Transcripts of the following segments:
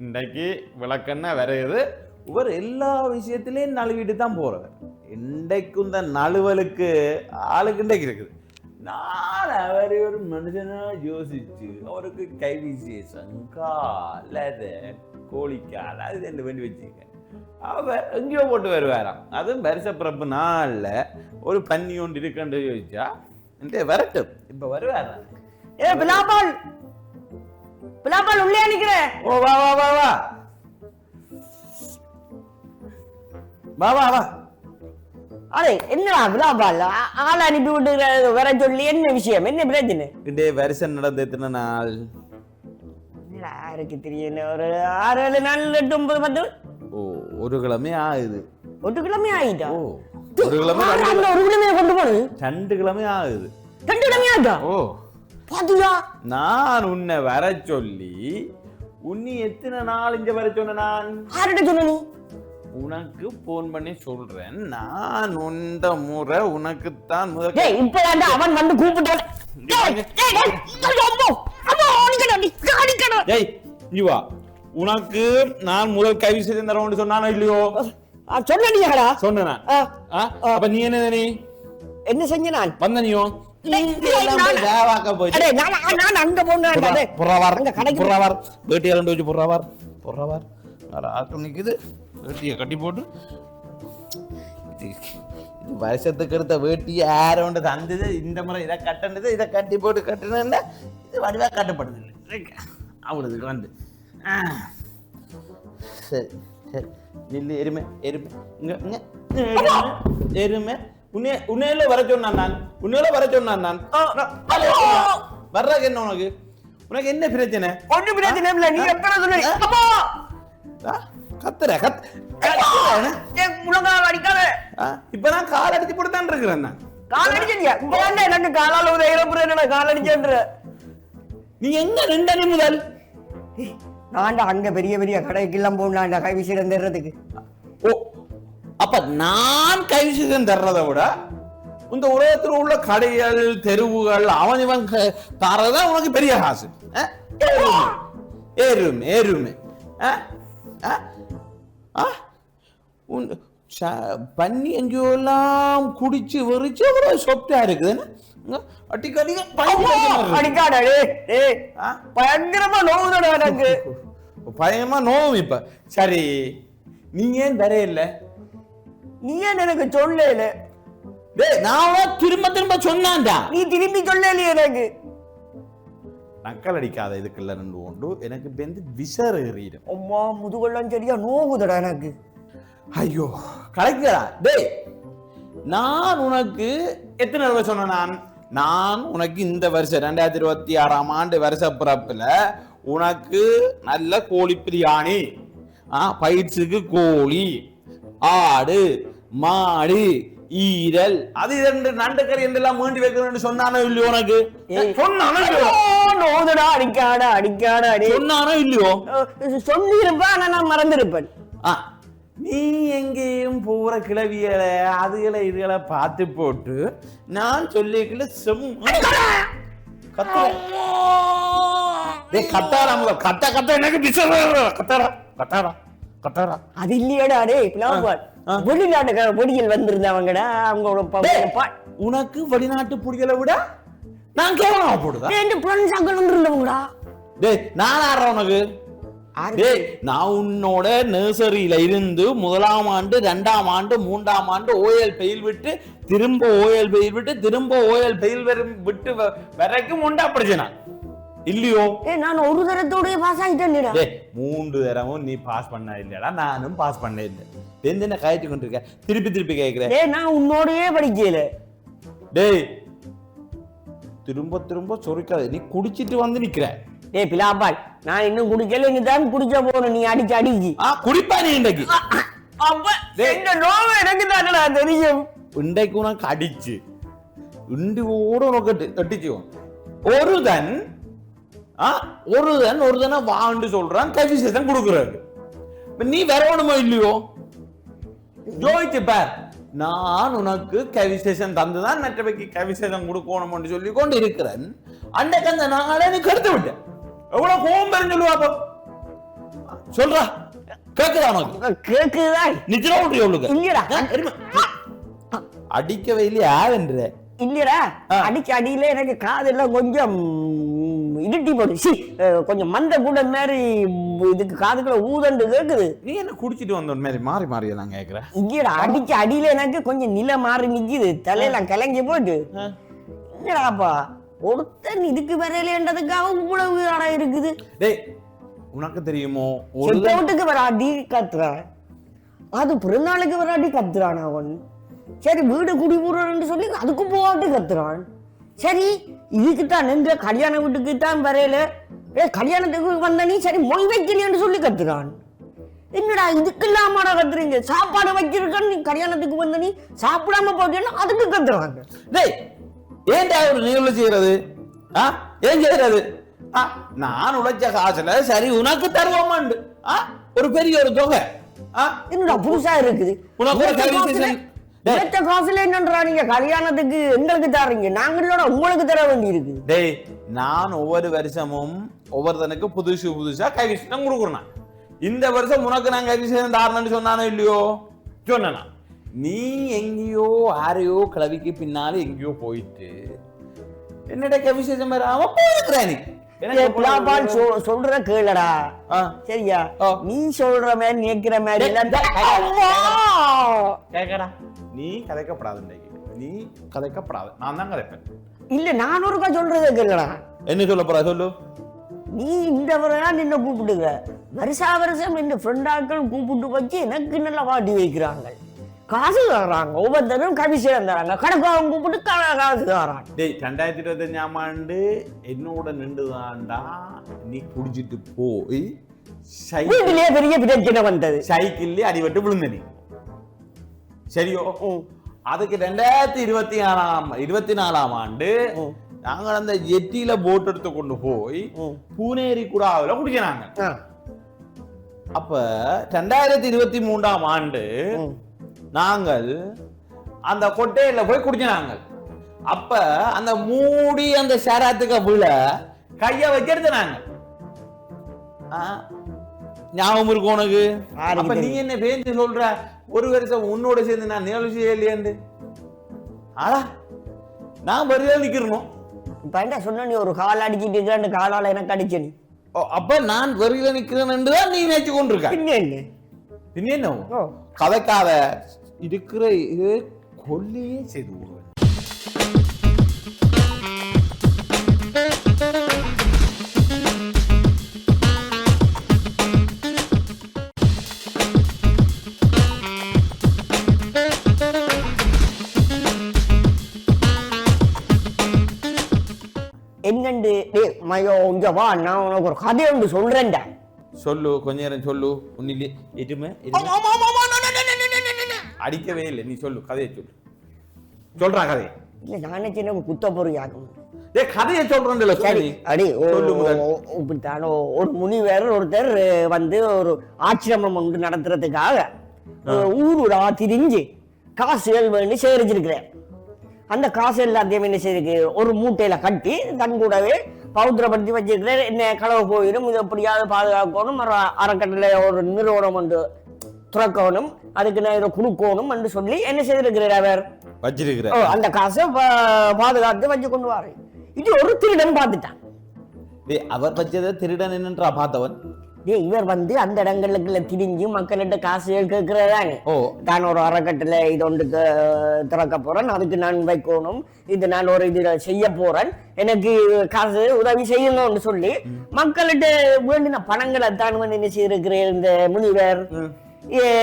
இன்றைக்கு விளக்கெண்ண வரையுது இவர் எல்லா விஷயத்திலையும் நழுவிட்டு தான் போறவர். இன்றைக்கும் இந்த நழுவலுக்கு ஆளுக்கு இன்றைக்கு இருக்குது. நான் அவர் ஒரு மனுஷனா யோசிச்சு அவருக்கு கை விசேஷம் கால கோழிக்கால் அது ரெண்டு வேண்டி வச்சுக்க அவர் எங்கேயோ போட்டு வருவாராம். அதுவும் வருஷ பிறப்பு நாள்ல ஒரு பன்னி ஒன்று இருக்குன்னு யோசிச்சா இந்த வரட்டும் இப்ப வருவாராம். ஏ பிலாபால் பிலாபால் உள்ளே நிக்கிறேன். ஓ வா வா வா வா வா வா வா. அடே என்னடா பிலாபால் ஆள் அனுப்பி விட்டு வர சொல்லி என்ன விஷயம், என்ன பிரச்சனை? இதே வருஷம் நடந்த எத்தனை நாள் யாருக்கு தெரியல, ஒரு 6-7 நாள் 8-9-10. ஓ ஒரு கிழமை ஆகுது. ஒரு கிழமை ஆயிட்டா? ஓ ஒரு கிழமை ஒரு கிழமையை கொண்டு போனது 2 கிழமை ஆகுது. 2 கிழமை ஆயிட்டா? ஓ பாத்துயா, நான் உன்னை வர சொல்லி உன்னை எத்தனை நாள் இங்க வர சொன்ன? நான் யார்கிட்ட சொன்ன? நீ உனக்கு போன் பண்ணி சொல்றேன். நான் உந்த முறை உனக்குத்தான் முதல் இப்ப அவன் வந்து கூப்பிட்டான். உனக்கு நான் முதல் கை விஷயம் தரேன் சொன்னானோ இல்லையோ? சொன்னியாடா? சொன்ன. அப்ப நீ என்ன நீ என்ன செஞ்ச? நான் வந்த நீயோ அங்க போனேன் நிக்குது வேட்டியை கட்டி போட்டு வருஷத்துக்கு எடுத்த வேட்டியை ஆரோண்டு தந்தது. இந்த முறை இதை கட்டினது இதை கட்டி போட்டு கட்டினா இது வடிவா கட்டப்படுது இல்லை அவ்வளோதுக்கு வந்து. சரி சரி நில்லு. எருமை எருமை இங்க எருமை உன்னையில வர சொன்னான். நான் உன்னையில வர சொன்னான். நான் வர்றாங்க. என்ன உனக்கு உனக்கு என்ன பிரச்சனை? ஒண்ணு பிரச்சனை இல்ல. நீ எப்ப சொன்ன கத்துற முழங்கால் அடிக்காத. இப்ப நான் கால் அடிச்சு போட்டுதான் இருக்கிறேன். கால் அடிச்சியா? எனக்கு காலால இறப்புற கால் அடிச்சன்ற. நீ எங்க 2 அடி முதல்? நான் அங்க பெரிய பெரிய கடைக்கு எல்லாம் போனான் கை விசிடம் தர்றதுக்கு. ஓ அப்ப நான் கை விசிடம் தர்றதை விட இந்த உலகத்தில் உள்ள கடைகள் தெருவுகள் அவன் இவன் தரதான் உனக்கு பெரிய காசு. ஏறுமே ஏறுமே பண்ணி எங்கேயோ எல்லாம் குடிச்சு வெறிச்சு அவ்வளவு சொப்டா இருக்குது. பயங்கரமா நோவுதடா எனக்கு. பயமா நோவும். இப்ப சரி நீ ஏன் தரையில்ல? நீ ஏன் எனக்கு சொல்லல? நான் திரும்ப திரும்ப சொன்னான்டா. நீ திரும்பி சொல்லலையே எனக்கு. நக்கல் அடிக்காத இதுக்குள்ள 2 உண்டு. எனக்கு வந்து விசர் ஏறிடும். அம்மா முதுகெல்லாம் சரியா நோவுதடா எனக்கு. ஐயோ கலைக்கிறா. டேய் நான் உனக்கு எத்தனை தடவை சொன்னேன்? நான் உனக்கு இந்த வருஷம் 2026ஆம் ஆண்டு வருஷ பிறப்புல உனக்கு நல்ல கோழி பிரியாணி, பயிற்சிக்கு கோழி, ஆடு, மாடு, ஈரல், அது 2 நண்டு கறி எல்லாம் மீண்டி வைக்கணும்னு சொன்னானோ இல்லையோ? உனக்கு சொன்னானோ சொன்னானோ இல்லையோ? சொல்லிருப்பேன் ஆனா நான் மறந்துருப்பேன். நீ எங்கேயும் போற கிளவியலை அதுகளை இதுகளை பார்த்து போட்டு நான் சொல்லிக்கல அது இல்லையாடா? வெளிநாட்டு பொடிகள் வந்திருந்தவங்கடா. அவங்க உனக்கு வெளிநாட்டு பொடிகளை விட நான் கேவலமா போடுதா? நான் ஆடுறேன் உனக்கு. நான் உன்னோட நர்சரியில இருந்து 1ஆம் ஆண்டு 2ஆம் ஆண்டு 3ஆம் ஆண்டு ஓயல் பெயில் விட்டு திரும்ப ஓயல் பெயில் விட்டு திரும்ப ஓயல் பெயில் விட்டு வரைக்கும் உண்டா பிரச்சனை இல்லையோ? நான் ஒரு தரத்தோட பாஸ் ஆயிட்டேன். 3 தரமும் நீ பாஸ் பண்ண இல்லையடா. நானும் பாஸ் பண்ண இல்லை. என்ன கயற்றி கொண்டிருக்க? திருப்பி திருப்பி கேட்கிறேன். நான் உன்னோடயே படிக்கல. டேய் திரும்ப திரும்ப சொரிக்காத. நீ குடிச்சிட்டு வந்து நிக்கிற. பிலாபால் நான் இன்னும் குடிக்கல. நீ தான் குடிச்ச போன. நீ அடிச்சு அடிச்சு குடிப்பா நீ இன்றைக்கு. எனக்கு தானடா தெரியும். இன்றைக்கு உனக்கு அடிச்சு இண்டியோட உனக்கு தட்டிச்சுவோம். ஒருதன் வாண்டு சொல்றான் கைவிசேஷம் கொடுக்குறாரு. நீ வரணுமோ இல்லையோ? ஜோதிச்சு பார். நான் உனக்கு கைவிசேஷம் தந்துதான் மற்றவைக்கு கைவிசேஷம் கொடுக்கணும் சொல்லி கொண்டு இருக்கிறேன். அன்றைக்கு அந்த நாளே நீ கருத்து விட்ட. எவ்வளவு கோபம் பெருன்னு சொல்லுவாப்போ? சொல்றா கேக்குதா உனக்கு? கேக்குதான். நிஜமா விட்டு எவ்வளவு இல்லடா அடிக்கவே இல்லையா யாருன்ற இல்லடா அடிச்ச அடியில எனக்கு காதெல்லாம் கொஞ்சம் இருட்டி போடுச்சு. கொஞ்சம் மந்த கூட மாதிரி இதுக்கு காதுக்குள்ள ஊதண்டு கேக்குது. நீ என்ன குடிச்சிட்டு வந்த மாதிரி மாறி மாறி நான் கேக்குறேன். இல்லடா அடிச்ச அடியில எனக்கு கொஞ்சம் நில மாறி நிக்குது, தலையெல்லாம் கிளங்கி போட்டு. என்னடாப்பா ஒருத்தன் இதுக்கு வரலைன்றதுக்காக இவ்வளவு ஆடா இருக்குது. டேய் உனக்கு தெரியுமோ வீட்டுக்கு வராடி கத்துறான், அது பிறநாளுக்கு வராடி கத்துறான் அவன். சரி வீடு குடி போறன்னு சொல்லி அதுக்கு போகாட்டி கத்துறான். சரி இதுக்குத்தான் எங்க கல்யாண வீட்டுக்கு தான் வரையில கல்யாணத்துக்கு வந்த நீ சரி மொய் வைக்கலையான்னு சொல்லி கத்துறான். என்னடா இதுக்கு இல்லாமடா கத்துறீங்க? சாப்பாடு வச்சிருக்கான்னு நீ கல்யாணத்துக்கு வந்த நீ சாப்பிடாம போட்டேன்னா அதுக்கு கத்துறாங்க. டேய் ஏன்டா ஒரு நிகழ்வு செய்யறது? ஏன் செய்யறது? நான் உழைச்ச காசுல சரி உனக்கு தருவோமாண்டு ஒரு பெரிய ஒரு தொகை. என்னடா புதுசா இருக்குது? காசுல என்னன்றா நீங்க கல்யாணத்துக்கு எங்களுக்கு தர்றீங்க, நாங்களோட உங்களுக்கு தர வேண்டி இருக்கு. டேய் நான் ஒவ்வொரு வருஷமும் ஒவ்வொருத்தனுக்கு புதுசு புதுசா கைவிஷயம் கொடுக்குறேன். இந்த வருஷம் உனக்கு நான் கைவிஷயம் தாரணன்னு சொன்னானோ இல்லையோ? சொன்னா நீ எங்கேயோ யாரையோ கிளவிக்கு பின்னால எங்கேயோ போயிட்டு என்னோட கைவிசேஷம் வராம போயிருக்கிறேன். சொல்ற கேளடா சரியா? நீ சொல்ற மாதிரி நினைக்கிற மாதிரி கேக்கடா. நீ கதைக்கப்படாது, நீ கதைக்கப்படாது, நான் தான் கதைப்பேன். இல்ல நான் ஒருக்கா சொல்றதே கேளடா. என்ன சொல்ல போற சொல்லு. நீ இந்த முறையா நின்ன கூப்பிடுங்க, வருஷா வருஷம் இந்த ஃப்ரெண்டாக்கள் கூப்பிட்டு வச்சு எனக்கு நல்லா வாட்டி வைக்கிறாங்க, காசு தர்றாங்க, ஒவ்வொருத்தரும் கமிஷன் தராங்க, கணக்காக கூப்பிட்டு காசு தராங்க. டேய் 2025ஆம் ஆண்டு என்னோட நின்றுதான்டா நீ குடிச்சிட்டு போய் வீட்டிலேயே பெரிய பிரச்சனை வந்தது, சைக்கிள்லயே அடிபட்டு விழுந்த நீ சரியோ? அதுக்கு 2024ஆம் ஆண்டு நாங்கள் அந்த ஜெட்டியில போட் எடுத்து கொண்டு போய் பூனேரி குடாவில குடிக்கிறாங்க. அப்ப 2023ஆம் ஆண்டு நாங்கள் அந்த கொட்டையில போய் குடிச்சாங்க. அப்ப அந்த மூடி அந்த ஷராத்துக்கு விழ கைய வச்சு எடுத்தாங்க. ஞாபகம் இருக்கும் உனக்கு? அப்ப நீ என்ன பேஞ்சு சொல்ற ஒரு வருஷம் உன்னோட சேர்ந்து நான் நிகழ்ச்சி செய்யலையேண்டு? நான் வருதா நிக்கிறணும். இப்ப என்ன சொன்ன நீ ஒரு கால் அடிக்கிட்டு இருக்க, காலால எனக்கு அடிச்ச நீ. அப்ப நான் வருகிற நிக்கிறேன் தான் நீ நினைச்சு கொண்டிருக்க. என்ன கதைக்காத இருக்கிற இது கொல்லையே செய்து விடுவேன். என்னண்டு மயோ இங்க வா, நான் உனக்கு ஒரு கதை ஒன்று சொல்றேன்டா. சொல்லு, கொஞ்ச நேரம் சொல்லு. ஒன்னிலே எதுமே அடிக்கவே இல்லை. நீ சொல்லு, கதையை சொல்லு. சொல்றா கதை. இல்ல நானே சின்ன குத்த பொறியாகும். கதையை சொல்றேன். சரி அடி இப்படித்தானோ ஒரு முனிவர் ஒருத்தர் வந்து ஒரு ஆசிரமம் ஒன்று நடத்துறதுக்காக ஊருடா திரிஞ்சு காசுகள் வேண்டி சேகரிச்சிருக்கிறேன். அந்த காசு எல்லாத்தையும் என்ன செய்யிருக்கு, ஒரு மூட்டையில கட்டி தன் கூடவே பௌத்திரப்படுத்தி வச்சிருக்கிறேன். என்ன களவு போயிடும், இது எப்படியாவது பாதுகாக்கணும், அறக்கட்டளை ஒரு நிறுவனம் ஒன்று துறக்கணும், அதுக்கு நான் இதை கொடுக்கணும் என்று சொல்லி என்ன செய்திருக்கிறார் அவர் வச்சிருக்கிறார். அந்த காசை பாதுகாத்து வச்சு கொண்டு வாரு. இது ஒரு திருடன் பார்த்துட்டான். அவர் வச்சதை திருடன் என்னன்றா பார்த்தவன். இவர் வந்து அந்த இடங்களுக்கு திரிஞ்சு மக்கள்கிட்ட காசு கேட்கிறதானே. தான் ஒரு அறக்கட்டளை இது ஒன்று திறக்க போறேன், அதுக்கு நான் வைக்கணும், இது நான் ஒரு இது செய்ய போறேன், எனக்கு காசு உதவி செய்யணும்னு சொல்லி மக்கள்கிட்ட வேண்டின பணங்களை தான் வந்து என்ன செய்திருக்கிற இந்த முனிவர்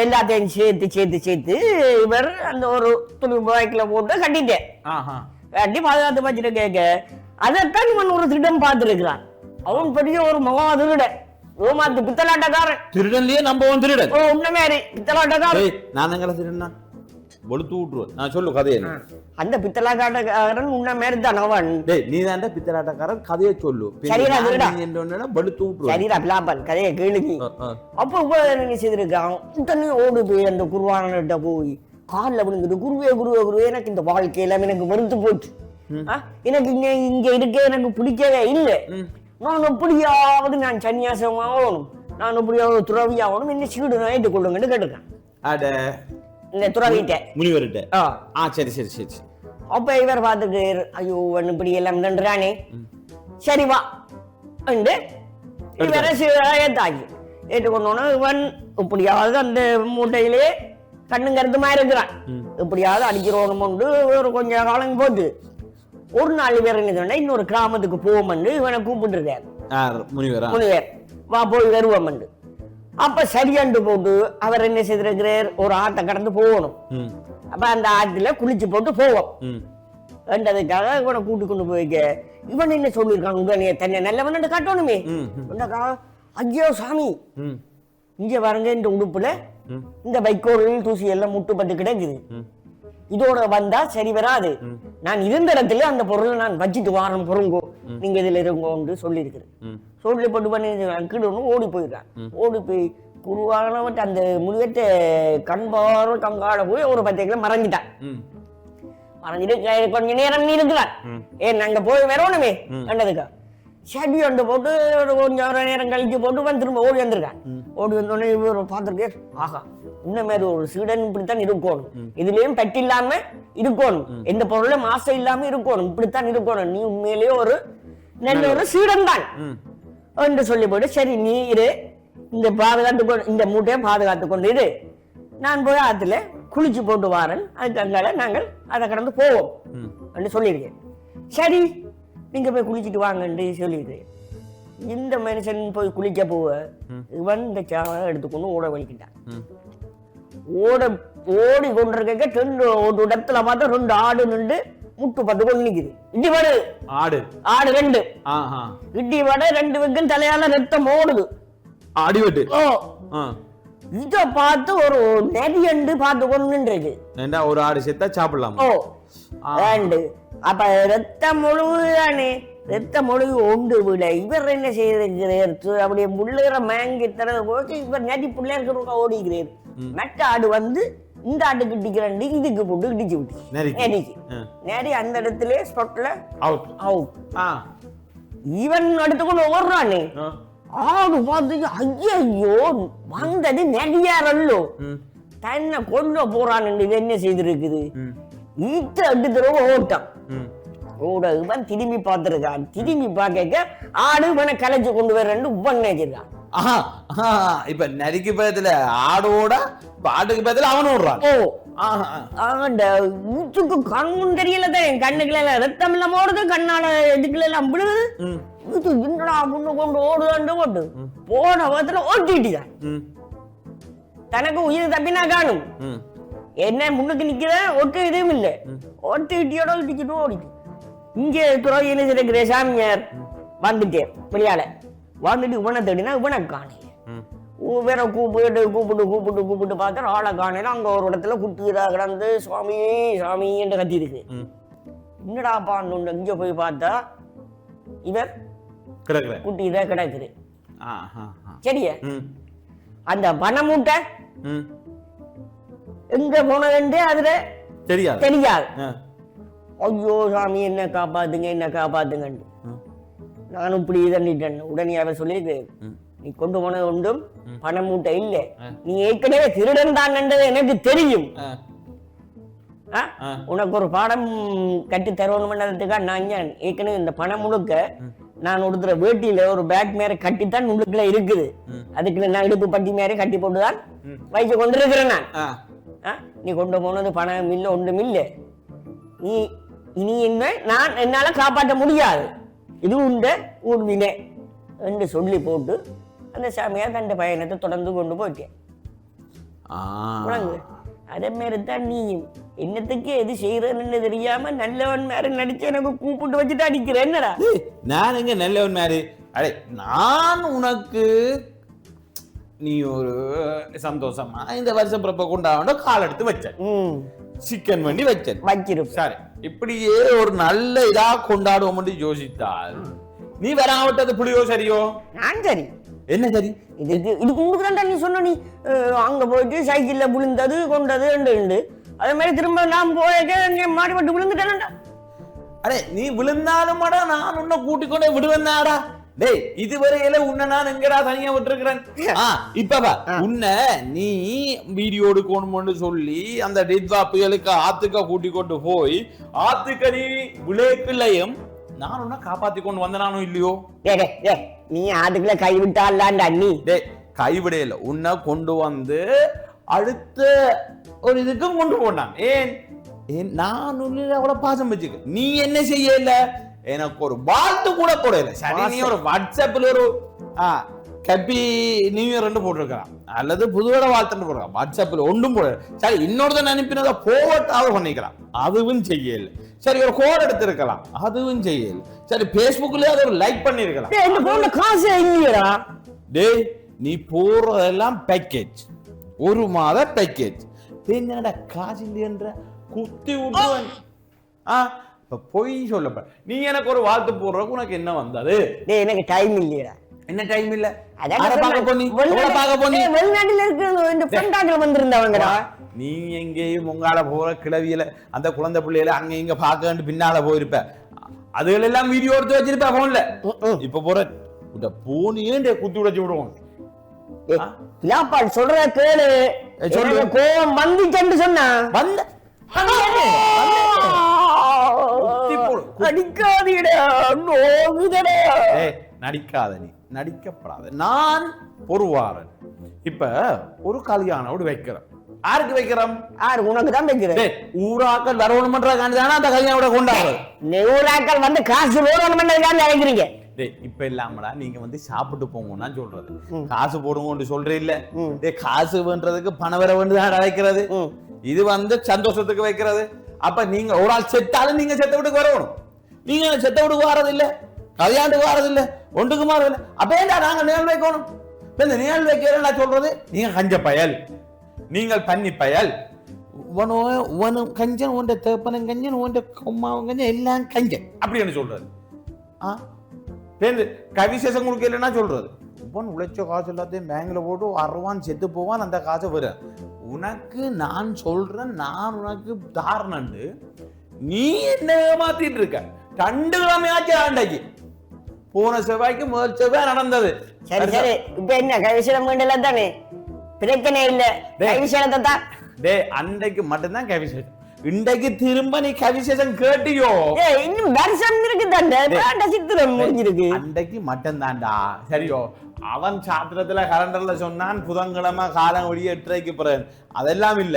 எல்லாத்தையும் சேர்த்து சேர்த்து சேர்த்து இவர் அந்த ஒரு துணி பாய்க்குல போட்டு கட்டிட்டேன். கட்டி பாதுகாத்து வச்சுட்டு கேட்க அதைத்தான் இவன் ஒரு திருடன் பார்த்துருக்கிறான். அவன் பெரிய ஒரு மகா திருடன், ஓமாத்து பித்தலாட்டக்காரன். திருடன்லயே நம்பவன் திருடன். உண்மையாரி பித்தலாட்டக்காரன். நான் எங்களை திருடன் ஒழுத்து விட்டுருவேன். நான் சொல்லு கதையை. அந்த பித்தலாட்டக்காரன் உன்ன மாதிரி தான் அவன். நீ தான் பித்தலாட்டக்காரன், கதையை சொல்லு. சரிடா திருடா படுத்து விட்டுருவேன். சரிடா பிளாப்பன் கதையை கேளுங்க. அப்போ நீங்க செய்திருக்கான் உடனே ஓடு போய் அந்த குருவானர்கிட்ட போய் காலில் விழுந்துட்டு குருவே குருவே குருவே எனக்கு இந்த வாழ்க்கையில எனக்கு வெறுத்து போச்சு, எனக்கு இங்க இருக்க எனக்கு பிடிக்கவே இல்லை, நான் எப்படியாவது நான் சன்னியாசமாகணும், நான் இப்படி ஒரு துறவி ஆகணும் என்ன சீடு நான் ஏற்றுக்கொள்ளுங்கன்னு கேட்டுருக்கேன் அட இந்த துறவிட்ட முனிவர்கிட்ட. சரி சரி சரி சரி. அப்ப இவர் பார்த்துட்டு ஐயோ இவன் இப்படி எல்லாம் நன்றானே சரி வா என்று இவரை ஏத்தாச்சு. ஏற்றுக்கொண்டோன்னா இவன் இப்படியாவது அந்த மூட்டையிலே கண்ணும் கருத்துமா இருக்கிறான். இப்படியாவது அடிக்கிறோம் ஒரு கொஞ்ச காலம் போட்டு ஒரு நாள் இவர் என்ன சொன்னா இன்னொரு கிராமத்துக்கு போவோம்னு இவனை கூப்பிட்டு இருக்காரு முனிவர். வா போய் வருவோம். அப்ப சரியாண்டு போட்டு அவர் என்ன செய்திருக்கிறார், ஒரு ஆட்டை கடந்து போகணும். அப்ப அந்த ஆத்துல குளிச்சு போட்டு போவோம் என்றதுக்காக இவனை கூட்டு கொண்டு போய்க்க. இவன் என்ன சொல்லியிருக்கான், உடனே தன்னை நல்லவன் காட்டணுமே. ஐயோ சாமி இங்க பாருங்க இந்த உடுப்புல இந்த வைக்கோல் தூசி எல்லாம் முட்டுப்பட்டு கிடக்குது, இதோட வந்தா சரி வராது. நான் இருந்த இடத்துல அந்த பொருளை நான் வச்சுட்டு வாரம் பொருங்கோ, நீங்க இதுல இருங்கோன்னு சொல்லியிருக்கிறேன். சொல்லப்பட்டு பண்ணி கிடணும் ஓடி போயிடுறான். ஓடி போய் குருவானவன் அந்த முழுவத்தை கண்பார கங்காட போய் ஒரு 10 கிலோ மறைஞ்சிட்டான். மறைஞ்சிட்டு கொஞ்ச நேரம் இருக்கிறான். ஏன் நாங்க போய் வரணுமே கண்டதுக்கா சரி அண்டு போட்டு கொஞ்சம் நேரம் கழிச்சு போட்டு வந்து திரும்ப ஓடி வந்திருக்கான். ஓடி வந்தோடனே இவர் பார்த்துருக்கே, ஆகா இன்னும் ஒரு சீடன் இப்படித்தான் இருக்கணும், இதுலயும் பெட்டு இல்லாம இருக்கணும், எந்த பொருளும் ஆசை இல்லாம இருக்கணும், இப்படித்தான் இருக்கணும், நீ உண்மையிலேயே ஒரு நல்ல ஒரு சீடன் தான் என்று சொல்லி போட்டு சரி நீ இரு, இந்த இந்த மூட்டையை பாதுகாத்து கொண்டு இரு, நான் போய் ஆத்துல குளிச்சு போட்டு வாரன், அதுக்கு அங்கால நாங்கள் அதை கடந்து போவோம் என்று சொல்லியிருக்கேன். சரி நீங்க போய் குளிச்சுட்டு வாங்கன்னு சொல்லியிருக்கேன். இந்த மனுஷன் போய் குளிக்க போவ இவன் இந்த சாவை எடுத்துக்கொண்டு ஓட வலிக்கிட்டான். ஓடி கொண்டிருக்க ஒரு இடத்துல பார்த்தா 2 ஆடு நின்று முட்டு பட்டு கொண்டு நிக்குது. இடி வடு ஆடு 2 இடி வட 2 வைக்கும் தலையால ரத்தம் ஓடுது. ஆடி வெட்டு. இத பார்த்து ஒரு நெறியண்டு பார்த்து கொண்டு நின்றுருக்கு. ஒரு ஆடு செத்தா சாப்பிடலாம். அப்ப ரத்தம் முழுதானே, ரத்த மொழி ஒன்று விட இவர் என்ன செய்திருக்கிறார், அப்படியே முள்ளுகிற மேங்கி தரது போச்சு. இவர் நேற்று பிள்ளையாருக்கு ஓடிக்கிறார். மற்ற ஆடு வந்து இந்த ஆட்டுக்கு இடிக்கிறாண்டு இதுக்கு போட்டு இடிச்சு விட்டு நேரிக்கு நேரி அந்த இடத்துல ஸ்பாட்ல அவுட். இவன் எடுத்துக்கொண்டு ஓடுறானே, ஆடு பார்த்து ஐயோ வந்தது நெடியாரல்லோ தன்னை கொண்டு போறான். இது என்ன செய்திருக்குது, ஈட்ட எடுத்துறவங்க ஓட்டம் ஓட. இவன் திரும்பி பார்த்திருக்கான். திரும்பி பார்க்க ஆடு இவனை கலைச்சு கொண்டு வரேன்னு உவன் நினைச்சிருக்கான். இப்ப நரிக்கு பயத்துல ஆடோட ஆட்டுக்கு பயத்துல அவன் ஓடுறான். ஈச்சுக்கு கண்ணும் தெரியல தான், என் கண்ணுக்குள்ள எல்லாம் ரத்தம் இல்லாம ஓடுது, கண்ணால இதுக்குள்ள எல்லாம் விழுது. இது என்னடா முன்னு கொண்டு ஓடுதான்னு போட்டு போன விதத்துல ஓட்டிட்டுதான் தனக்கு உயிர் தப்பினா காணும். என்ன முன்னுக்கு நிக்கிற ஒட்டு இதுவும் இல்லை, ஒட்டு இட்டியோட இடிச்சுட்டு ஓடிட்டு இங்கே துறவியில இருக்கிற சாமியார் வந்துட்டேன். வெளியால வந்துட்டு இவனை தேடினா இவனை காணையில. வேற கூப்பிட்டு கூப்பிட்டு கூப்பிட்டு கூப்பிட்டு பார்த்தா ஆளை காணையில. அங்க ஒரு இடத்துல குட்டிதா கிடந்து சுவாமி சாமி என்று கத்தி இருக்கு. என்னடாப்பான்னு இங்க போய் பார்த்தா இவர் குட்டிதா கிடக்குது. சரியா அந்த பணமூட்டை எங்க போனதுன்றே அதுல தெரியாது. ஐயோ சாமி என்ன காப்பாத்துங்க என்ன காப்பாத்துங்க. நானும் இப்படி தண்டிட்டேன். உடனே அவர் சொல்லியிருக்கு, நீ கொண்டு போனது ஒன்றும் பணம் மூட்டை இல்லை, நீ ஏற்கனவே திருடன் தான் எனக்கு தெரியும், உனக்கு ஒரு பாடம் கட்டி தருவணும்ன்றதுக்காக நான் ஏற்கனவே இந்த பணம் முழுக்க நான் ஒருத்தர வேட்டியில ஒரு பேக் மேல கட்டித்தான் உள்ளுக்குள்ள இருக்குது, அதுக்குள்ள நான் இடுப்பு பட்டி மேலே கட்டி போட்டுதான் வைக்க கொண்டிருக்கிறேன் நான். நீ கொண்டு போனது பணம் இல்லை ஒன்றும் இல்லை, நீ இனி என்ன நான் என்னால காப்பாற்ற முடியாது, இது உண்ட ஊர்வினே என்று சொல்லி போட்டு அந்த சாமியார் தன் பயணத்தை தொடர்ந்து கொண்டு போயிட்டேன். அதே மாதிரிதான் நீ என்னத்துக்கு எது செய்யறன்னு தெரியாம நல்லவன் மேல நடிச்சு எனக்கு கூப்பிட்டு வச்சுட்டு அடிக்கிற. என்னடா நான் எங்க நல்லவன் மேரு, அடே நான் உனக்கு நீ ஒரு சந்தோஷமா இந்த வருஷம் பிறப்ப கொண்டாட கால் எடுத்து வச்சேன், சிக்கன் வண்டி வச்சேன் வச்சிருப்ப. சரி இப்படியே ஒரு நல்ல இதா கொண்டாடுவோம் யோசித்தால் நீ வராவிட்டது புளியோ சரியோ? நான் சரி. என்ன சரி? இதுக்கு உங்களுக்கு நீ சொன்ன, நீ அங்க போயிட்டு சைக்கிள்ல விழுந்தது கொண்டது ரெண்டு, அதே மாதிரி திரும்ப நான் போய் மாடிப்பட்டு விழுந்துட்டேன்டா. அடே நீ விழுந்தாலும் நான் உன்னை கூட்டிக் கொண்டே விடுவேன்னாடா. டேய் இதுவரையில உன்னை நான் எங்கடா தனியா விட்டுருக்கிறேன். இப்ப உன்னை நீ வீடியோ எடுக்கணும்னு சொல்லி அந்த டித்வா புயலுக்கு ஆத்துக்க கூட்டி கொண்டு போய் ஆத்துக்க நீ விளைக்குள்ளையும் நான் உன்னை காப்பாத்தி கொண்டு வந்தனானோ இல்லையோ? நீ ஆத்துக்குள்ள கைவிட்டான்டா நீ. டேய் கைவிடையில உன்னை கொண்டு வந்து அடுத்த ஒரு இதுக்கும் கொண்டு போனான். ஏன் நான் அவ்வளவு பாசம் வச்சுக்க, நீ என்ன செய்யல, எனக்கு ஒரு வாழ்த்து கூட போடல. சரி நீ ஒரு வாட்ஸ்அப்ல ஒரு ஹாப்பி நியூ இயர் போட்டிருக்கான் அல்லது புதுவட வாழ்த்துன்னு போடுறான், வாட்ஸ்அப்ல ஒன்றும் போடல. சரி இன்னொருத்தன் அனுப்பினதை போவட்டாவது பண்ணிக்கலாம், அதுவும் செய்யல. சரி ஒரு கோட் எடுத்திருக்கலாம், அதுவும் செய்யல. சரி பேஸ்புக்ல அதை ஒரு லைக் பண்ணிருக்கலாம். காசு இல்லையடா. டேய் நீ போறதெல்லாம் பேக்கேஜ், ஒரு மாத பேக்கேஜ். என்னடா காசு இல்லையன்ற குத்தி விட்டுவன். இப்ப பொய் சொல்லப்ப நீ எனக்கு ஒரு வாழ்த்து போடுறதுக்கு உனக்கு என்ன வந்தது? எனக்கு டைம் இல்லையடா. என்ன டைம் இல்ல? வெளிநாட்டுல இருக்கிற வந்திருந்தவங்கடா. நீ எங்கேயும் உங்கால போற கிளவியில அந்த குழந்தை பிள்ளையில அங்க இங்க பாக்க பின்னால போயிருப்ப, அதுகள் எல்லாம் வீடியோ எடுத்து வச்சிருப்ப போன்ல. இப்ப போற போனியே குத்தி உடைச்சு விடுவோம். சொல்ற கேளு, கோவம் வந்துச்சு சொன்னா வந்து நடிக்காத, நீ நடிக்கப்படாத. நான் பொறுவாரன். இப்ப ஒரு கல்யாணம் வைக்கிறேன். யாருக்கு வைக்கிறோம்? உனக்கு தான் வைக்கிறேன். ஊராக்கள் வரணும்ன்றதுக்காண்டி தானே அந்த கல்யாணம் கொண்டாடுறது. ஊராக்கள் வந்து காசு வேணும்ன்றதுக்காண்டி நினைக்கிறீங்க. இப்ப இல்லாமடா நீங்க வந்து சாப்பிட்டு போங்கன்னா சொல்றது, காசு போடுங்க சொல்றே இல்ல. காசு வேண்டதுக்கு பணம் வர வேண்டுதான் வைக்கிறது, இது வந்து சந்தோஷத்துக்கு வைக்கிறது. அப்ப நீங்க ஒரு ஆள் செத்தாலும் நீங்க செத்த வீட்டுக்கு வரணும், நீங்க செத்த வீட்டுக்கு வரது இல்ல, கல்யாணத்துக்கு வரது இல்ல, ஒன்றுக்கு மாறது இல்ல. அப்ப ஏண்டா நாங்க நேல் வைக்கணும்? இந்த நேல் வைக்கிறேன் சொல்றது, நீங்க கஞ்ச பயல், நீங்கள் பன்னி பயல், கஞ்சன் உண்ட தேப்பனும் கஞ்சன் உண்ட கொம்மாவும் கஞ்சன் எல்லாம் கஞ்சன் அப்படின்னு சொல்றது. கவிசேஷம் கொடுக்க இல்லைன்னா சொல்றது, உழைச்ச காசு எல்லாத்தையும் பேங்க்ல போட்டு வருவான் செத்து போவான், அந்த காசை வர உனக்கு நான் சொல்றேன், நான் உனக்கு தாரணண்டு, நீ என்ன ஏமாத்திட்டு இருக்க. 2 கிழமையாச்சு ஆண்டாக்கி, போன செவ்வாய்க்கு முதல் செவ்வாய் நடந்தது. சரி சரி, இப்ப என்ன கவிசேஷம் வேண்டல தானே, பிரச்சனை இல்ல. கவிசேஷத்தை தான் அன்றைக்கு மட்டும்தான் கவிசேஷம். இன்றைக்கு திரும்ப நீ கவிசேஷம் கேட்டியோ? இன்னும் வருஷம் இருக்கு. அன்றைக்கு மட்டும் தான்டா. சரியோ, அவன் சாத்திரத்துல கலண்டர்ல சொன்னான் புதன்கிழமை காலம் ஒழிய 8:30க்கு பிறகு. அதெல்லாம் இல்ல,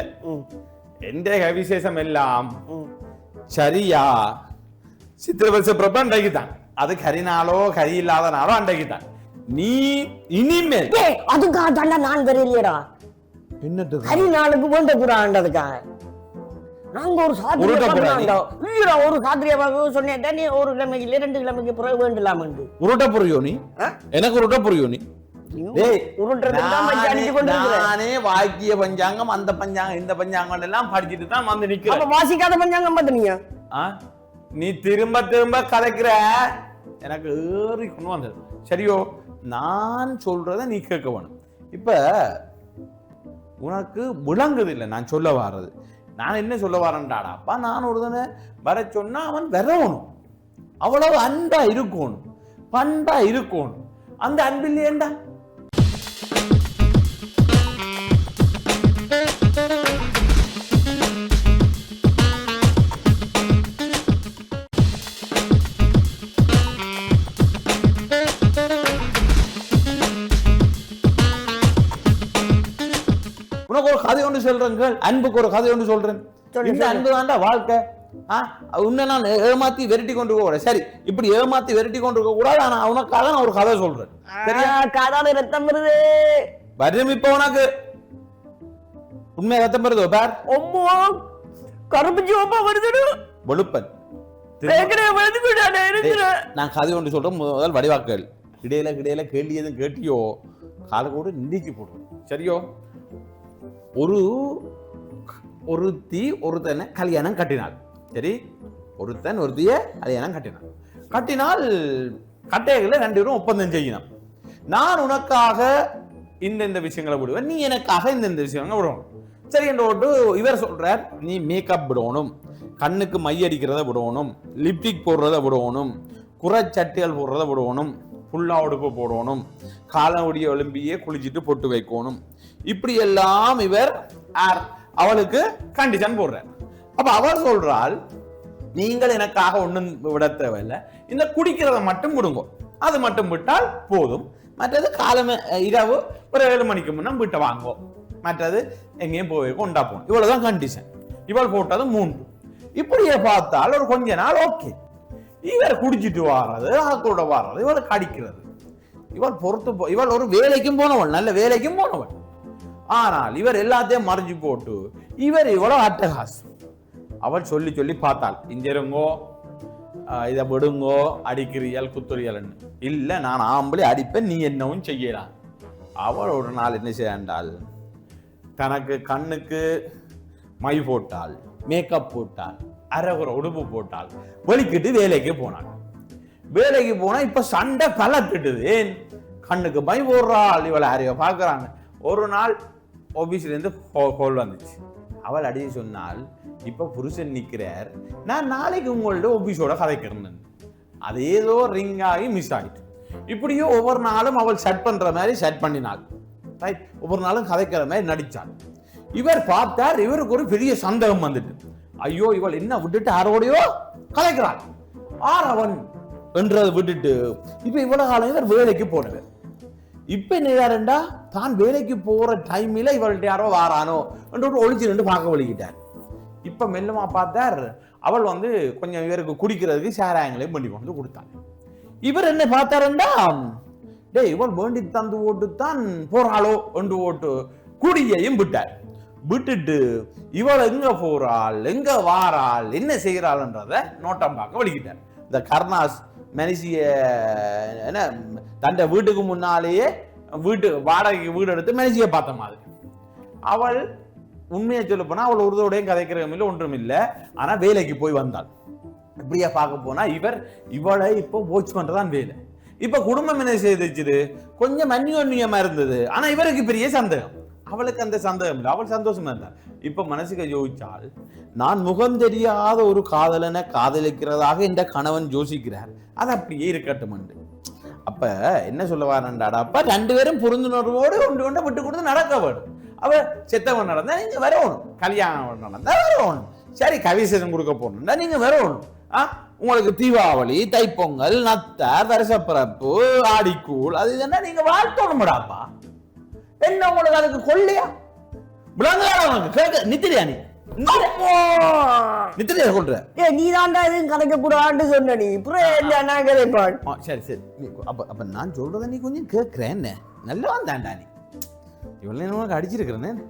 எந்த கவிசேஷம் எல்லாம் சரியா சித்திரை வருஷ பிறப்பு அன்றைக்கு தான். அது கரிநாளோ கரி இல்லாத நாளோ அன்றைக்கு தான். நீ இனிமேல் அதுக்காக நான் தெரியலையடா. என்னது கரிநாளுக்கு வேண்ட கூடாதுக்காக நாங்க ஒரு சாத்திரியாவாக சொன்னேன். ஒரு கிழமைக்கு 2 கிழமைக்கு பிறகு வேண்டலாம். உருட்ட புரியோ நீ? எனக்கு உருட்ட புரியோ நீ? நானே வாக்கிய பஞ்சாங்கம், அந்த பஞ்சாங்கம் இந்த பஞ்சாங்கம் எல்லாம் படிச்சுட்டு தான் வந்து நிக்கிறேன். வாசிக்காத பஞ்சாங்கம் பார்த்தீங்க. நீ திரும்ப திரும்ப கதைக்கிற, எனக்கு ஏறி கொண்டு வந்தது. சரியோ, நான் சொல்றத நீ கேட்க வேணும். இப்ப உனக்கு விளங்குது இல்லை நான் சொல்ல வர்றது. நான் என்ன சொல்ல வரேன்டாடாப்பா, நான் ஒருத்தனை வர சொன்னா அவன் வரணும், அவ்வளவு அன்பா இருக்கணும், பண்பா இருக்கணும். அந்த அன்பில் ஏண்டா உனக்கு ஒரு கதை ஒன்று சொல்றேன், அன்புக்கு ஒரு கதை ஒன்று சொல்றேன். இந்த அன்பு தாண்டா வாழ்க்கை. உன்னை நான் ஏமாத்தி வெரைட்டி கொண்டு போக கூடாது. சரி, இப்படி ஏமாத்தி வெரைட்டி கொண்டு இருக்க கூடாது. ஆனா உனக்காக நான் ஒரு கதை சொல்றேன். காதால ரத்தம் வருது வரும். இப்ப உனக்கு உண்மை ரத்தம் வருதோ பார். கருப்பு சிவப்பா வருது வெளுப்பன். நான் கதை ஒன்று சொல்றேன், முதல் வடிவாக்கள். இடையில கிடையில கேள்வி எதுவும் கேட்டியோ கால கூட நிந்திக்கு போடுறேன். சரியோ, ஒருத்தி ஒருத்தனை கல்யாணம் கட்டினாள். சரி, ஒருத்தன் ஒருத்திய கல்யாணம் கட்டினால் கட்டைகளை 2 பேரும் ஒப்பந்தம் செய்யணும். நான் உனக்காக இந்த விஷயங்களை விடுவேன், நீ எனக்காக இந்த விஷயங்களை விடணும். சரி என்று இவர் சொல்றார், நீ மேக்கப் விடணும், கண்ணுக்கு மை அடிக்கிறத விடணும், லிப்டிக் போடுறத விடணும், குறைச்சட்டிகள் போடுறத விடணும், ஃபுல்லா உடுப்பு போடணும், காலமுடிய ஒலிம்பியே குளிச்சுட்டு பொட்டு வைக்கணும், இப்படி எல்லாம் இவர் அவளுக்கு கண்டிஷன் போடுறார். அப்ப அவர் சொல்றாள், நீங்கள் எனக்காக ஒண்ணும் விட தேவையில்லை, இந்த குடிக்கிறத மட்டும் விடுங்க, அது மட்டும் விட்டால் போதும், மற்றது காலமே இரவு ஒரு 7 மணிக்கு முன்ன வீட்டை வாங்குவோம், மற்றது எங்கேயும் போய் கொண்டா போகணும், இவ்வளவுதான் கண்டிஷன். இவள் போட்டது 3. இப்படியே பார்த்தால் ஒரு கொஞ்ச நாள் ஓகே. இவர் குடிச்சிட்டு வாரது, ஆக்களோட வாரது, இவளுக்கு அடிக்கிறது, இவள் இவள் ஒரு வேலைக்கும் போனவள், நல்ல வேலைக்கும் போனவள். ஆனால் இவர் எல்லாத்தையும் மறைஞ்சு போட்டு இவர் இவ்வளவு அட்டகாசம். அவள் சொல்லி சொல்லி பார்த்தாள், இஞ்சிருங்கோ, இதை விடுங்கோ, அடிக்கிறியல் குத்துறியல். இல்ல, நான் ஆம்பளை அடிப்பேன், நீ என்னவும் செய்யலாம். அவள் ஒரு நாள் என்ன செய்யாண்டாள், தனக்கு கண்ணுக்கு மை போட்டாள், மேக்கப் போட்டாள், அரைகுறை உடுப்பு போட்டாள், வெளிக்கிட்டு வேலைக்கு போனாள். வேலைக்கு போனா இப்ப சண்டை பலத்துட்டுது. ஏன்? கண்ணுக்கு மை போடுறாள், இவளை யாரையோ பார்க்கறாங்க. ஒரு நாள் ஆபீஸ்ல இருந்து கால் வந்துச்சு. அவள் அடிச்சு சொன்னால், இப்ப புருஷன் நிக்கிறார், நான் நாளைக்கு உங்கள்ட்ட ஆபீஸோட கதைக்கிறேன். அது ஏதோ ரிங் ஆகி மிஸ் ஆயிட்டு. இப்படியோ ஒவ்வொரு நாளும் அவள் செட் பண்ற மாதிரி செட் பண்ணினாள். ரைட், ஒவ்வொரு நாளும் கதைக்கிற மாதிரி நடிச்சாள். இவர் பார்த்தார், இவருக்கு ஒரு பெரிய சந்தேகம் வந்துட்டு, ஐயோ இவள் என்ன விட்டுட்டு யாரோடையோ கலைக்கிறாள், அவன் என்றதை விட்டுட்டு இப்ப இவ்வளவு காலம் இவர் வேலைக்கு போனவர். இப்ப என்ன தான் வேலைக்கு போற டைம்ல இவள்கிட்ட யாரோ வாரானோ என்று ஒளிச்சு நின்று பார்க்க வலிக்கிட்டார். இப்ப மெல்லமா பார்த்தார், அவள் கொஞ்சம் இவருக்கு குடிக்கிறதுக்கு சாராயங்களையும் பண்ணி கொண்டு கொடுத்தாள். இவர் என்ன பார்த்தாருண்டா, டே இவள் வேண்டி தந்து ஓட்டுத்தான் போறாளோ என்று ஓட்டு குடியையும் விட்டார். விட்டுட்டு இவள் எங்க போறாள், எங்க வாராள், என்ன செய்கிறாள்ன்றத நோட்டம் பார்க்க வலிக்கிட்டார். இந்த கர்ணாஸ் மனுஷிய என்ன தன்னை வீட்டுக்கு முன்னாலேயே வாடகைக்கு வீடு எடுத்து மனுஷிய பார்த்த மாதிரி. அவள் உண்மையை சொல்ல போனா அவள் ஒருதோடையும் கதைக்கிறதும் இல்லை, ஒன்றும் இல்லை. ஆனா வேலைக்கு போய் வந்தாள். இப்படியா பார்க்க போனா இவளை இப்போ வாட்ச் பண்றதான் வேலை. இப்ப குடும்பம் என்ன செய்து கொஞ்சம் அந்நியமா இருந்தது. ஆனா இவருக்கு பெரிய சந்தேகம். அவளுக்கு அந்த சந்தேகம் இல்லை, அவள் சந்தோஷமா இருந்தாள். இப்ப மனசுக்கு யோசிச்சால், நான் முகம் தெரியாத ஒரு காதலனை காதலிக்கிறதாக இந்த கணவன் யோசிக்கிறார், அது அப்படியே இருக்கட்டும். அப்ப என்ன சொல்ல வாரண்டாடா, அப்ப 2 பேரும் புரிந்துணர்வோடு ஒன்று கொண்டு விட்டு கொடுத்து நடக்க வேணும். அவ செத்தவன் நடந்தா நீங்க வரணும், கல்யாணம் நடந்தா வரணும், சரி கவிசேஷம் கொடுக்க போகணும்னா நீங்க வரணும். உங்களுக்கு தீபாவளி, தைப்பொங்கல், நத்தார், வருஷப்பிறப்பு, ஆடிக்கூழ், அது இதுன்னா நீங்க வாழ்த்தணும்டாப்பா. என்ன உங்களுக்கு அதுக்கு கொள்ளையா நித்திரியா? நீ நித்திரியா சொல்ற? நீ தாண்டா எதுவும் கதைக்க கூடாது சொன்ன. நீ சரி சரி, அப்ப நான் சொல்றத நீ கொஞ்சம் கேட்கிறேன். நல்லவன் தாண்டா நீ, இவ்வளவு உனக்கு அடிச்சிருக்கிறேன்.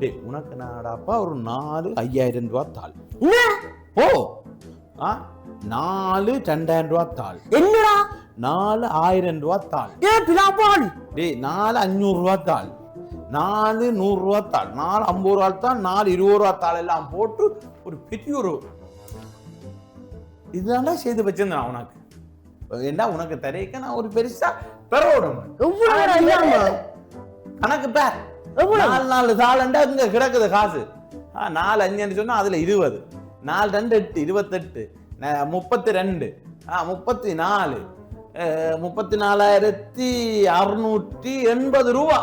டே உனக்கு நாடாப்பா ஒரு 4,000 ரூபாய் தாள். ஓ 4 2,000 ரூபாய் தாள். என்னடா 4,000 ரூபாய் தாள்? டே 4 500 ரூபாய் தாள், 4 100 ரூபாய் தாள், 4 50 ரூபாய் தாள், 4 20 ரூபாய் தாள் எல்லாம் போட்டு ஒரு பெரிய ஒரு இதுதான் செய்து வச்சிருந்தேன் உனக்கு. என்ன உனக்கு தரைக்க நான் ஒரு பெருசா பெறோடும் கணக்கு பேர் 4 தாளண்டா இங்க கிடக்குது காசு. 4 5 சொன்னா அதுல 20, 4 2 8 28, 32, 34, 34,680 ரூபா.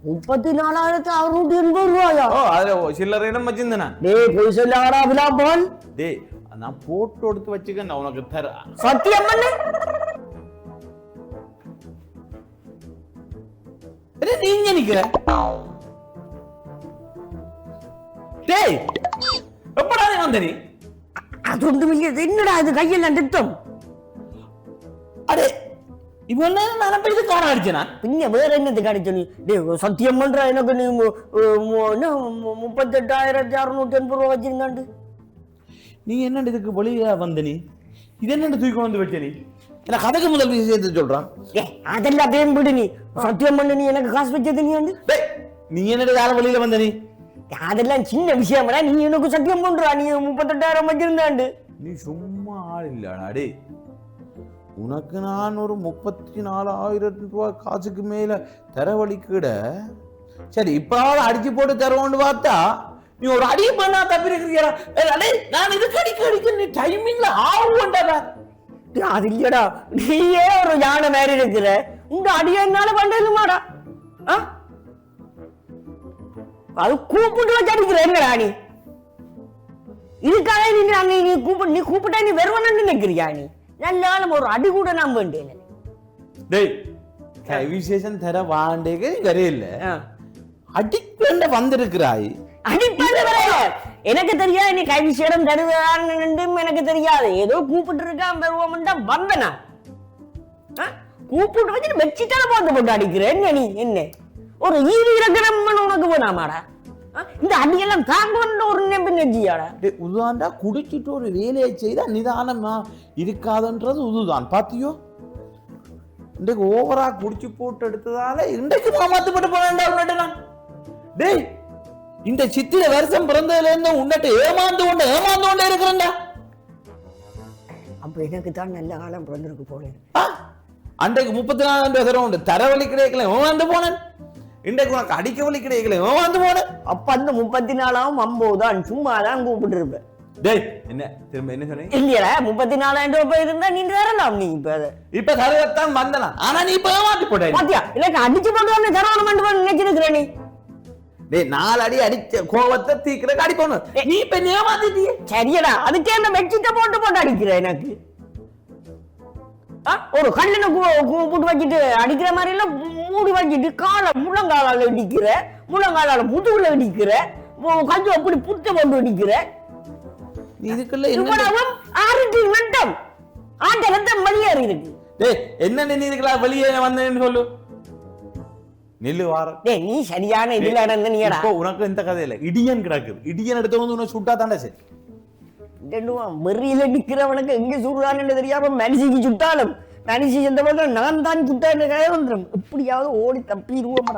34,680 ரூபாயா? அதுல சில்லறையிடம் வச்சிருந்தேன். டேய் போய் சொல்லாடா விலாபால். டேய் நான் போட்டோ எடுத்து வச்சுக்க, நான் உனக்கு தர. சத்தியம் பண்ணு. நீங்க நிக்கிற டேய் எப்படா நீ வந்த? நீ அது ஒன்றும் இல்லை. என்னடா இது கையில் நிறுத்தம்? அடே இவன் நான் இது கார அடிச்சேனா? பின்ன வேற என்னத்துக்கு அடிச்சனி? டேய் சத்தியம் பண்ற, எனக்கு நீ 38,680 ரூபா வச்சிருந்தாண்டு. நீ என்ன இதுக்கு வெளியா வந்த? நீ இது என்ன தூக்கி வந்து வச்ச? நீ எனக்கு கதைக்கு முதல் விஷயத்தை சொல்றான். அதெல்லாம் பேன் விடு. நீ சத்தியம் பண்ண, நீ எனக்கு காசு வச்சது நீ வந்து. நீ என்னோட யார வழியில வந்த? நீ அதெல்லாம் சின்ன விஷயம். நீ எனக்கு சத்தியம் பண்றா, நீ 38,000 வச்சிருந்தாண்டு. நீ சும்மா ஆள் இல்லடா. டே உனக்கு நான் ஒரு 34,000 ரூபாய் காசுக்கு மேல தரவழிக்கிட. சரி இப்ப அடிச்சு போட்டு தருவோன்னு பார்த்தா நீ ஒரு அடி பண்ணா தப்பி இருக்கிறியா? நான் இதுக்கு அடிக்க நீ டைமிங்ல ஆகுண்டா. அது இல்லடா, நீயே ஒரு யானை மாதிரி இருக்கிற, உங்க அடிய என்னால பண்ணலுமாடா? அது கூப்பிட்டு வச்சு அடிக்கிற என்னடா நீ? இதுக்காக நீ கூப்பிட்டா நீ வருவானு நினைக்கிறியா? நீ நல்ல ஒரு அடி கூட நான் வேண்டேன். டேய் விசேஷம் தர வாண்டேக்கு வரையில அடிப்பேண்ட வந்திருக்கிறாய். எனக்கு தெரியாது நீ கை விஷயம் தருவான்னு எனக்கு தெரியாது. ஏதோ கூப்பிட்டு இருக்கான் வருவோம் தான் வந்தனா. கூப்பிட்டு வச்சு வச்சுட்டால பார்த்து போட்டு அடிக்கிறேன். நீ என்ன ஒரு ஈடு இறக்கணும் உனக்கு வேணாமாடா? இந்த அடியெல்லாம் தாங்க ஒரு நெஞ்சியாடா. உதாண்டா குடிச்சிட்டு ஒரு வேலையை செய்தா நிதானமா இருக்காதுன்றது உதுதான். பாத்தியோ இன்றைக்கு ஓவரா குடிச்சு போட்டு எடுத்ததால இன்றைக்கு மாமாத்துப்பட்டு போனா. டேய் இந்த சித்திர வருஷம் பிறந்ததுல இருந்து உன்னிட்ட ஏமாந்து கொண்டு இருக்கிறேன்டா. அப்ப எனக்கு தான் நல்ல காலம் பிறந்திருக்கு போல. அன்றைக்கு 34 தரம் உண்டு தரவழி கிடைக்கல ஏமாந்து போனேன். இன்றைக்கு உனக்கு அடிக்க வழி கிடைக்கல ஏமாந்து போனேன். அப்ப அந்த 34 அம்போதான் சும்மா தான் கூப்பிட்டு இருப்பேன். டேய் என்ன திரும்ப என்ன சொன்னீங்க? இல்லையா 34,000 ரூபாய் இருந்தா நீ தரலாம். நீ இப்ப தரவத்தான் வந்தனா, ஆனா நீ இப்ப ஏமாத்தி போட்ட. பாத்தியா எனக்கு அடிச்சு போட்டு தரவணும் நினைச்சிருக்கிற நீ. டேய் 4 அடி அடிச்ச கோவத்தை தீக்கிறக்கு அடிக்கணும். நீ இப்ப ஏமாத்திட்டியே. சரியடா அதுக்கே அந்த வெச்சிட்ட போட்டு அடிக்கிற எனக்கு. ஒரு கல்லுன போட்டு வச்சுட்டு அடிக்கிற மாதிரி எல்லாம் மூடி வச்சுட்டு முழங்காலால இடிக்கிற, முழங்காலால முதுகுல இடிக்கிற, கஞ்சு அப்படி புத்த போட்டு இடிக்கிற. இதுக்குள்ள இவ்வளவும் ஆறுட்டி மட்டம் ஆட்டத்தை மதியாறு இருக்கு. டேய் என்ன நினைக்கிறா வெளியே வந்தேன்னு சொல்லு. நெல்லு வாரம். டேய் நீ சரியான இதுல நடந்த நீடா. இப்போ உனக்கு இந்த கதை இல்ல, இடியன் கிடக்குது. இடியன் எடுத்து வந்து உன்னை சுட்டா தாண்டா சரி. மெறியில நிக்கிறவனுக்கு எங்க சுடுறான்னு தெரியாம மனுஷிக்கு சுட்டாலும் மனுஷி எந்த நான் தான் சுட்டான்னு வந்துடும். எப்படியாவது ஓடி தப்பிடுவோம்.